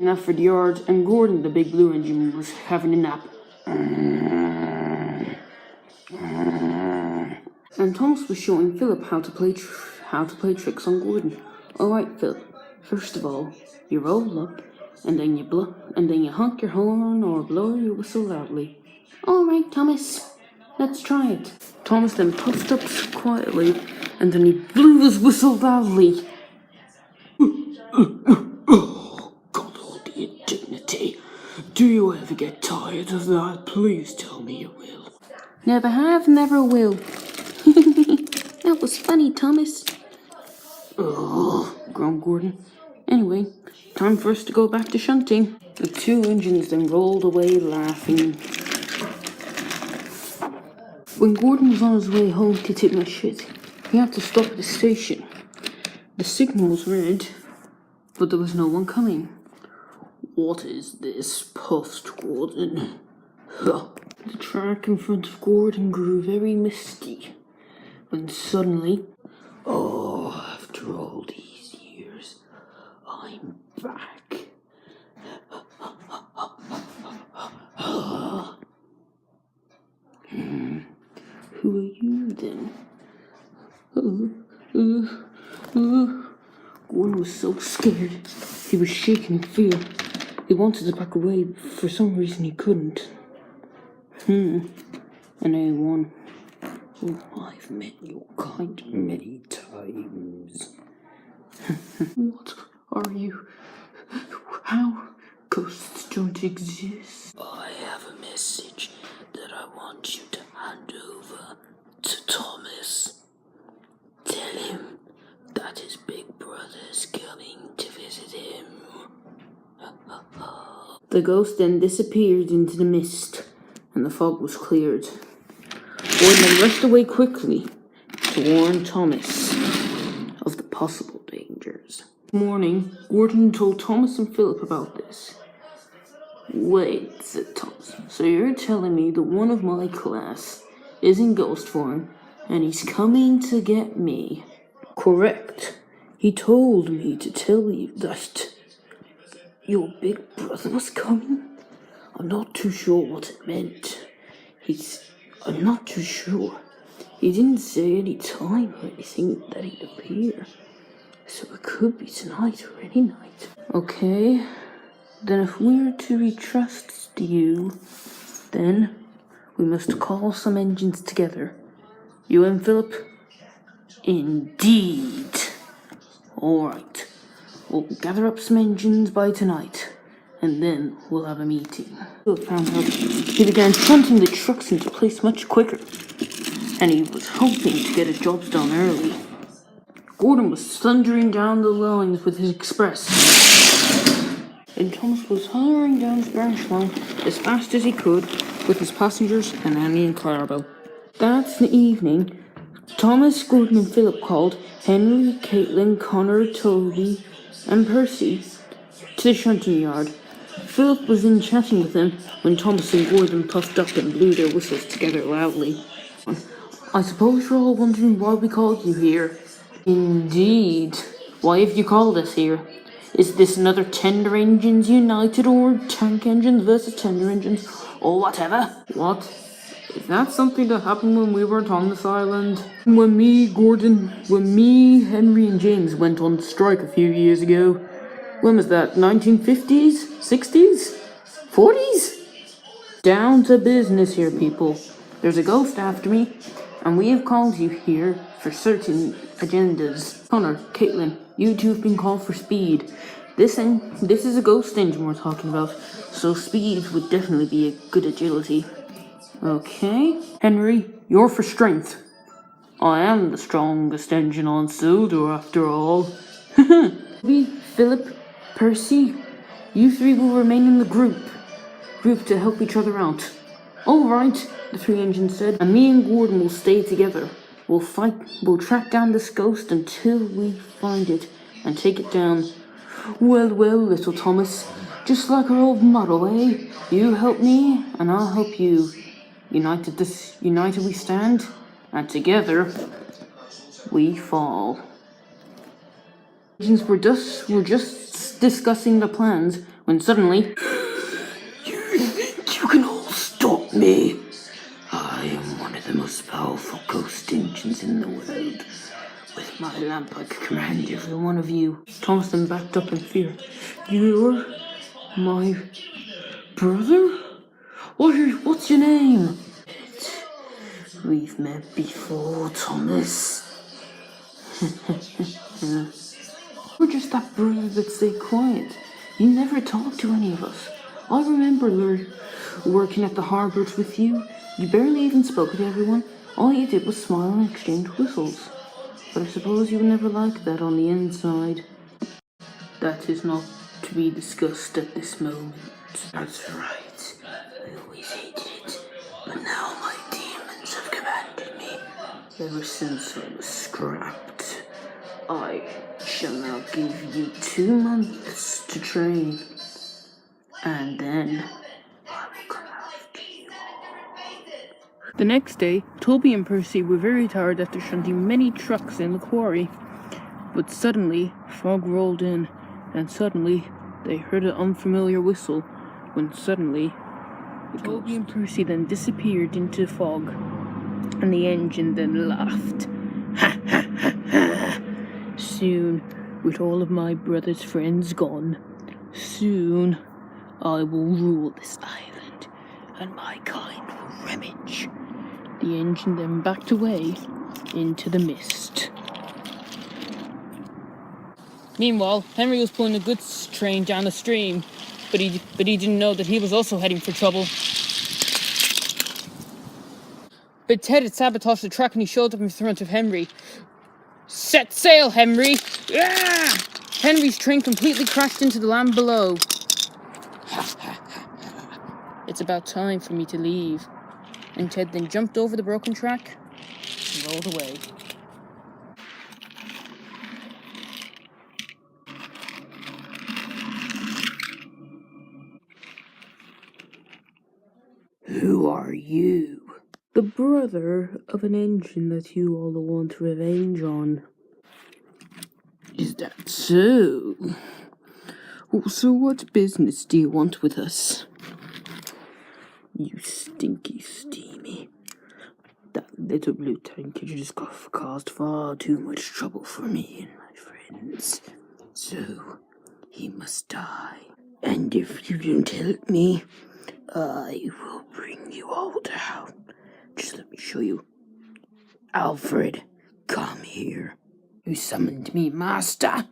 Enough for the yard, and Gordon, the big blue engine, was having a nap. And Thomas was showing Philip how to play tricks on Gordon. All right, Philip. First of all, you roll up, and then you honk your horn or blow your whistle loudly. All right, Thomas. Let's try it. Thomas then puffed up quietly, and then he blew his whistle loudly. Oh, God, all the indignity. Do you ever get tired of that? Please tell me you will. Never have, never will. That was funny, Thomas. Ugh, groaned Gordon. Anyway, time for us to go back to shunting. The two engines then rolled away laughing. When Gordon was on his way home to take my shit, he had to stop at the station. The signal was red, but there was no one coming. What is this? Puffed Gordon. The track in front of Gordon grew very misty, when suddenly, after all these years, I'm back. Who are you then? Gordon was so scared. He was shaking in fear. He wanted to back away, but for some reason he couldn't. An A1. Oh, I've met your kind many times. What are you? How? Ghosts don't exist. I have a message that I want you to hand over to Thomas. Tell him that his big brother's coming to visit him. The ghost then disappeared into the mist, and the fog was cleared. Gordon rushed away quickly to warn Thomas of the possible dangers. Morning, Gordon told Thomas and Philip about this. Wait, said Thomas, so you're telling me that one of my class is in ghost form, and he's coming to get me? Correct. He told me to tell you that your big brother was coming. I'm not too sure what it meant. I'm not too sure. He didn't say any time or anything that he'd appear. So it could be tonight or any night. Okay. Then if we're to be trust you, then we must call some engines together. You and Philip? Indeed. Alright. We'll gather up some engines by tonight, and then we'll have a meeting. Philip found out he began shunting the trucks into place much quicker, and he was hoping to get his jobs done early. Gordon was thundering down the lines with his express, and Thomas was hurrying down the branch line as fast as he could with his passengers and Annie and Clarabelle. That evening, Thomas, Gordon, and Philip called Henry, Caitlin, Connor, Toby, and Percy to the shunting yard. Philip was in chatting with them when Thomas and Gordon puffed up and blew their whistles together loudly. I suppose you're all wondering why we called you here. Indeed. Why have you called us here? Is this another Tender Engines United or Tank Engines versus Tender Engines or whatever? What? Is that something that happened when we weren't on this island? When me, Henry, and James went on strike a few years ago. When was that? 1950s? 60s? 40s? Down to business here, people. There's a ghost after me, and we have called you here for certain agendas. Connor, Caitlin, you two have been called for speed. This is a ghost engine we're talking about, so speed would definitely be a good agility. Okay. Henry, you're for strength. I am the strongest engine on Sildor after all. Philip, Percy, you three will remain in the group to help each other out. Alright, the three engines said, and me and Gordon will stay together. We'll track down this ghost until we find it and take it down. Well, little Thomas, just like our old motto, eh? You help me, and I'll help you. United we stand, and together we fall. Agents were just discussing the plans when suddenly... You think you can all stop me? I am one of the most powerful ghost engines in the world. With my lamp, I could command every one of you. Thomason backed up in fear. You're my brother? What's your name? We've met before, Thomas. We're just that brother that stayed quiet. You never talked to any of us. I remember working at the harbours with you. You barely even spoke to everyone. All you did was smile and exchange whistles. But I suppose you were never like that on the inside. That is not to be discussed at this moment. That's right. I always hated it. But now my demons have commanded me. Ever since I was scrapped, I shall now give you 2 months to train. And then I will come after you. The next day, Toby and Percy were very tired after shunting many trucks in the quarry. But suddenly, fog rolled in, and suddenly they heard an unfamiliar whistle, when suddenly Toby and Percy then disappeared into the fog, and the engine then laughed. Ha ha ha ha! Soon, with all of my brother's friends gone, soon I will rule this island, and my kind will rummage. The engine then backed away into the mist. Meanwhile, Henry was pulling a goods train down the stream, but he didn't know that he was also heading for trouble. But Ted had sabotaged the track and he showed up in front of Henry. Set sail, Henry! Ah! Henry's train completely crashed into the land below. It's about time for me to leave. And Ted then jumped over the broken track and rolled away. Who are you? The brother of an engine that you all want revenge on. Is that so? So what business do you want with us? You stinky steamy. That little blue tankage just caused far too much trouble for me and my friends. So, he must die. And if you don't help me, I will bring you all down. Just let me show you. Alfred, come here. You summoned me, master.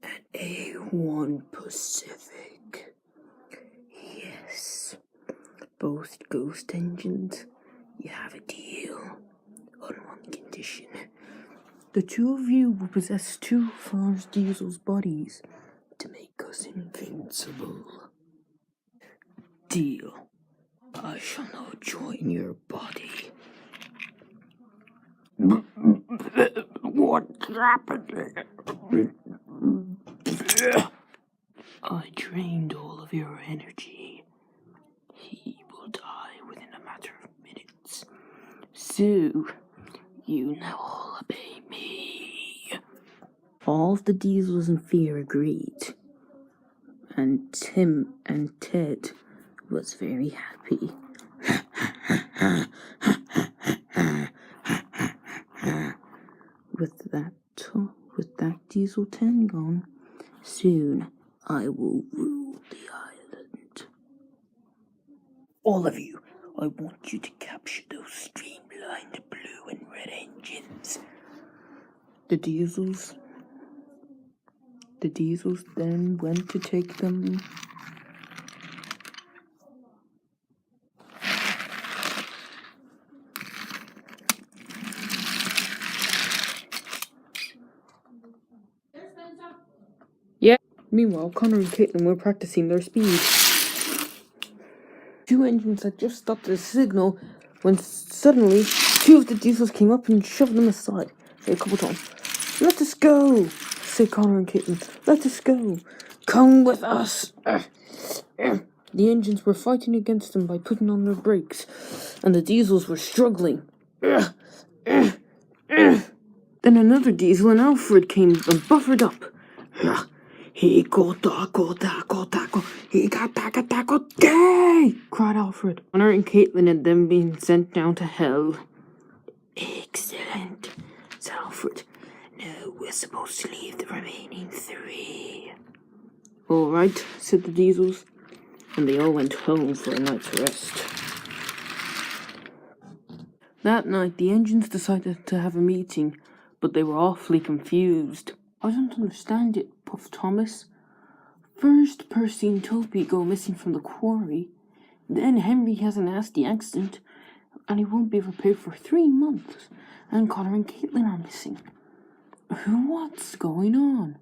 At A1 Pacific. Yes. Both ghost engines. You have a deal. On one condition. The 2 of you will possess 2 Fars Diesel's bodies to make us invincible. Deal. I shall now join your body. What's happening? I drained all of your energy. He will die within a matter of minutes. So, you now all obey me. All of the Diesels in fear agreed. And Tim and Ted was very happy. With that Diesel 10 gone, soon I will rule the island. All of you, I want you to capture those streamlined blue and red engines. The Diesels then went to take them. Yeah. Meanwhile, Connor and Caitlin were practicing their speed. 2 engines had just stopped at a signal when suddenly 2 of the Diesels came up and shoved them aside a couple times. Let us go, said Connor and Caitlin. Let us go. Come with us. The engines were fighting against them by putting on their brakes, and the Diesels were struggling. Then another Diesel and Alfred came and buffered up. He got taco, he got taco, gay! Cried Alfred. Connor and Caitlin had then been sent down to hell. Excellent, said Alfred. Now we're supposed to leave the remaining 3. All right, said the Diesels, and they all went home for a night's rest. That night, the engines decided to have a meeting, but they were awfully confused. I don't understand it, puffed Thomas. First, Percy and Toby go missing from the quarry. Then Henry has a nasty accident, and he won't be repaired for 3 months. And Connor and Caitlin are missing. What's going on?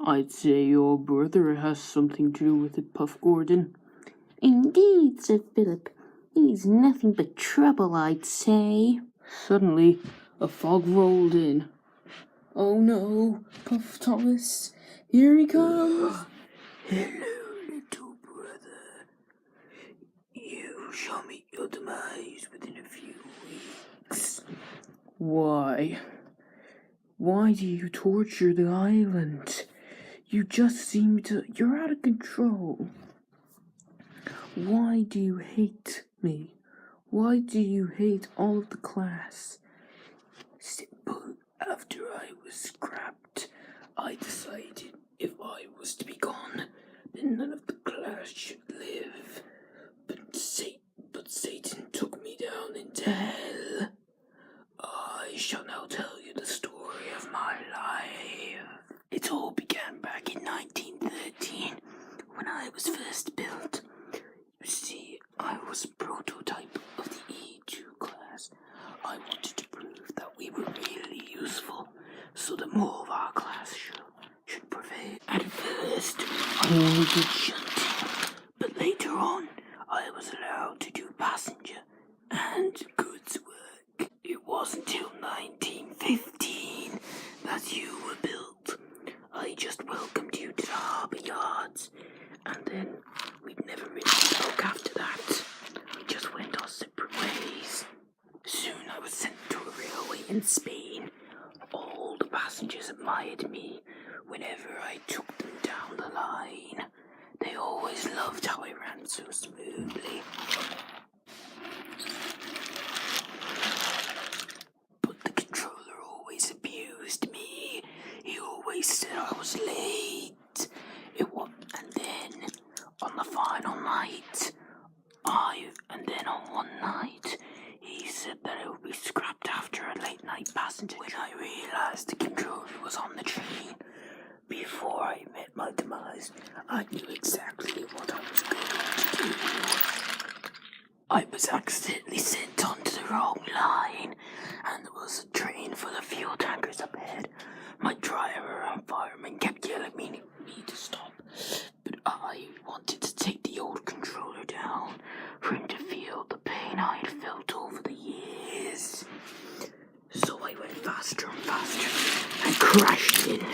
I'd say your brother has something to do with it, Puff Gordon. Indeed, said Philip. He's nothing but trouble, I'd say. Suddenly, a fog rolled in. Oh no, puffed Thomas. Here he comes. Hello, little brother. You shall meet your demise within a few weeks. Why? Why do you torture the island? You just seem to... You're out of control. Why do you hate me? Why do you hate all of the class? Simple. After I was scrapped, I decided if I was to be gone, then none of the class should live. But Satan took me down into hell. I shall now tell you the story of my life. It all began back in 1913, when I was first built. You see, I was a prototype of the E2 class. I wanted to prove that we were really useful, so that more of our class should prevail. At first, I only did shunting, but later on, I was allowed to do passenger and goods work. It wasn't till 1915 that you were built. I just welcomed you to the harbour yards, and then we'd never really spoke after that. We just went our separate ways. Soon I was sent to a railway in Spain. All the passengers admired me whenever I took them down the line. They always loved how I ran so smoothly. But the controller always abused me. He always said I was late. And then on the final night, on one night, he said that it would be scrapped after a late night passenger. When I realised the controller was on the train, before I met my demise, I knew exactly what I was going to do. I was accidentally sent onto the wrong line, and there was a train full of fuel tankers up ahead. My driver and fireman kept yelling at me to stop, but I wanted to take the old controller down for him to feel the pain I had felt over the years. So I went faster and faster and crashed in.